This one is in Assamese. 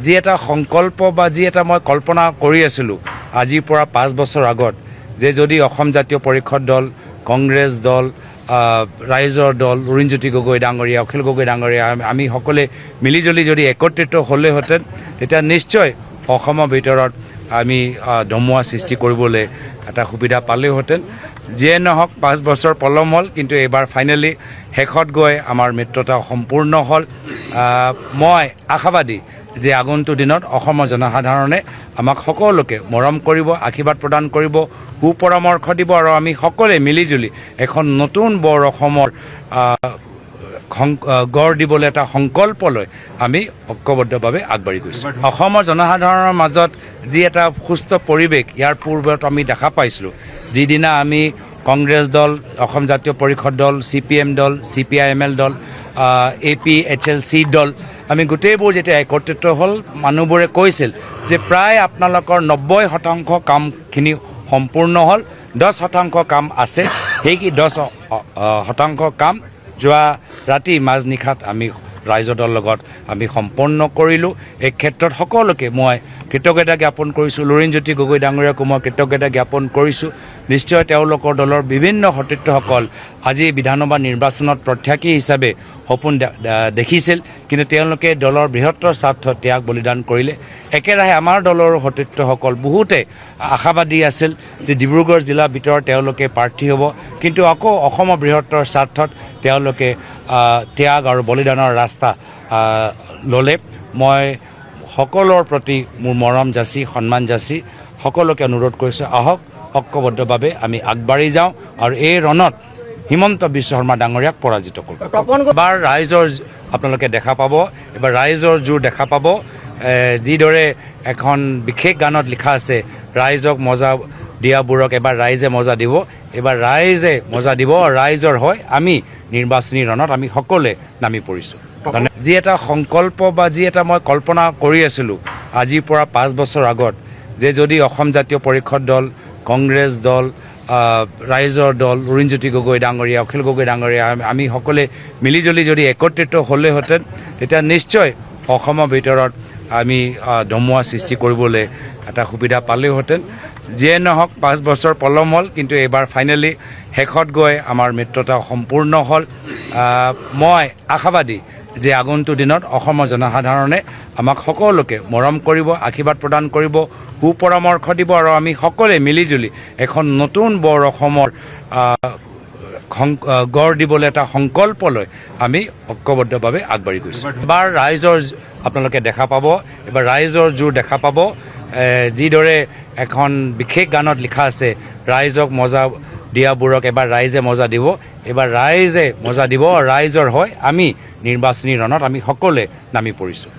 যি এটা সংকল্প বা যি এটা মই কল্পনা কৰি আছিলোঁ আজিৰ পৰা 5 বছৰ আগত যে যদি অসম জাতীয় পৰিষদ দল, কংগ্ৰেছ দল, ৰাইজৰ দল, অৰুণজ্যোতি গগৈ ডাঙৰীয়া, অখিল গগৈ ডাঙৰীয়া আমি সকলোৱে মিলিজুলি যদি একত্ৰিত হ'লেহেঁতেন তেতিয়া নিশ্চয় অসমৰ ভিতৰত আমি ধুমুহা সৃষ্টি কৰিবলৈ এটা সুবিধা পালেহেঁতেন। যিয়ে নহওক 5 বছৰ পলম হ'ল, কিন্তু এইবাৰ ফাইনেলি শেষত গৈ আমাৰ মিত্ৰতা সম্পূৰ্ণ হ'ল। মই আশাবাদী যে আগন্তুক দিনত অসমৰ জনসাধাৰণে আমাক সকলোকে মৰম কৰিব, আশীৰ্বাদ প্ৰদান কৰিব, সুপৰামৰ্শ দিব আৰু আমি সকলোৱে মিলিজুলি এখন নতুন বৰ অসমৰ গঢ় দিবলৈ এটা সংকল্প লৈ আমি ঐক্যবদ্ধভাৱে আগবাঢ়ি গৈছোঁ। অসমৰ জনসাধাৰণৰ মাজত যি এটা সুস্থ পৰিৱেশ ইয়াৰ পূৰ্বত আমি দেখা পাইছিলোঁ, যিদিনা আমি কংগ্ৰেছ দল, অসম জাতীয় পৰিষদ দল, CPM দল, CPIML দল, APHLC দল আমি গোটেইবোৰ যেতিয়া একত্ৰিত হ'ল, মানুহবোৰে কৈছিল যে প্ৰায় আপোনালোকৰ 90% কামখিনি সম্পূৰ্ণ হ'ল, 10% কাম আছে। সেই 10% কাম যোৱা ৰাতি মাজনিশাত আমি ৰাইজৰ দলৰ লগত আমি সম্পন্ন কৰিলোঁ। এই ক্ষেত্ৰত সকলোকে মই কৃতজ্ঞতা জ্ঞাপন কৰিছোঁ। অৰুণজ্যোতি গগৈ ডাঙৰীয়াকো মই কৃতজ্ঞতা জ্ঞাপন কৰিছোঁ। নিশ্চয় তেওঁলোকৰ দলৰ বিভিন্ন সতীৰ্থসকল আজি বিধানসভা নিৰ্বাচনত প্ৰত্যাশী হিচাপে সপোন দেখিছিল, কিন্তু তেওঁলোকে দলৰ বৃহত্তৰ স্বাৰ্থ ত্যাগ বলিদান কৰিলে। একেৰাহে আমাৰ দলৰ সতীৰ্থসকল বহুতে আশাবাদী আছিল যে ডিব্ৰুগড় জিলাৰ ভিতৰত তেওঁলোকে প্ৰাৰ্থী হ'ব, কিন্তু আকৌ অসমৰ বৃহত্তৰ স্বাৰ্থত তেওঁলোকে ত্যাগ আৰু বলিদানৰ ৰাস্তা ল'লে। মই সকলোৰ প্ৰতি মোৰ মৰম যাচি, সন্মান যাচি সকলোকে অনুৰোধ কৰিছোঁ, আহক ঐক্যবদ্ধভাৱে আমি আগবাঢ়ি যাওঁ আৰু এই ৰণত হিমন্ত বিশ্ব শৰ্মা ডাঙৰীয়াক পৰাজিত কৰোঁ। এবাৰ ৰাইজৰ আপোনালোকে দেখা পাব, এবাৰ ৰাইজৰ জোৰ দেখা পাব। যিদৰে এখন বিশেষ গানত লিখা আছে, ৰাইজক মজা দিয়াবোৰক এবাৰ ৰাইজে মজা দিব, এবাৰ ৰাইজে মজা দিব। ৰাইজৰ হয় আমি নিৰ্বাচনী ৰণত আমি সকলোৱে নামি পৰিছোঁ। যি এটা সংকল্প বা যি এটা মই কল্পনা কৰি আছিলোঁ আজিৰ পৰা 5 বছৰ আগত যে যদি অসম জাতীয় পৰিষদ দল, কংগ্ৰেছ দল, ৰাইজৰ দল, অৰুণজ্যোতি গগৈ ডাঙৰীয়া, অখিল গগৈ ডাঙৰীয়া আমি সকলোৱে মিলিজুলি যদি একত্ৰিত হ'লেহেঁতেন তেতিয়া নিশ্চয় অসমৰ ভিতৰত আমি ধুমুহা সৃষ্টি কৰিবলৈ এটা সুবিধা পালেহেঁতেন। যিয়ে নহওক 5 বছৰ পলম হ'ল, কিন্তু এইবাৰ ফাইনেলি শেষত গৈ আমাৰ মিত্ৰতা সম্পূৰ্ণ হ'ল। মই আশাবাদী যে আগন্তুক দিনত অসমৰ জনসাধাৰণে আমাক সকলোকে মৰম কৰিব, আশীৰ্বাদ প্ৰদান কৰিব, সুপৰামৰ্শ দিব আৰু আমি সকলোৱে মিলিজুলি এখন নতুন বৰ অসমৰ গঢ় দিবলৈ এটা সংকল্প লৈ আমি ঐক্যবদ্ধভাৱে আগবাঢ়ি গৈছোঁ। এবাৰ ৰাইজৰ আপোনালোকে দেখা পাব, এবাৰ ৰাইজৰ জোৰ দেখা পাব। যিদৰে এখন বিশেষ গানত লিখা আছে, ৰাইজক মজা দিয়াবোৰক এবাৰ ৰাইজে মজা দিব, এবাৰ ৰাইজে মজা দিব। ৰাইজৰ হয় আমি নিৰ্বাচনী ৰণত আমি সকলোৱে নামি পৰিছোঁ।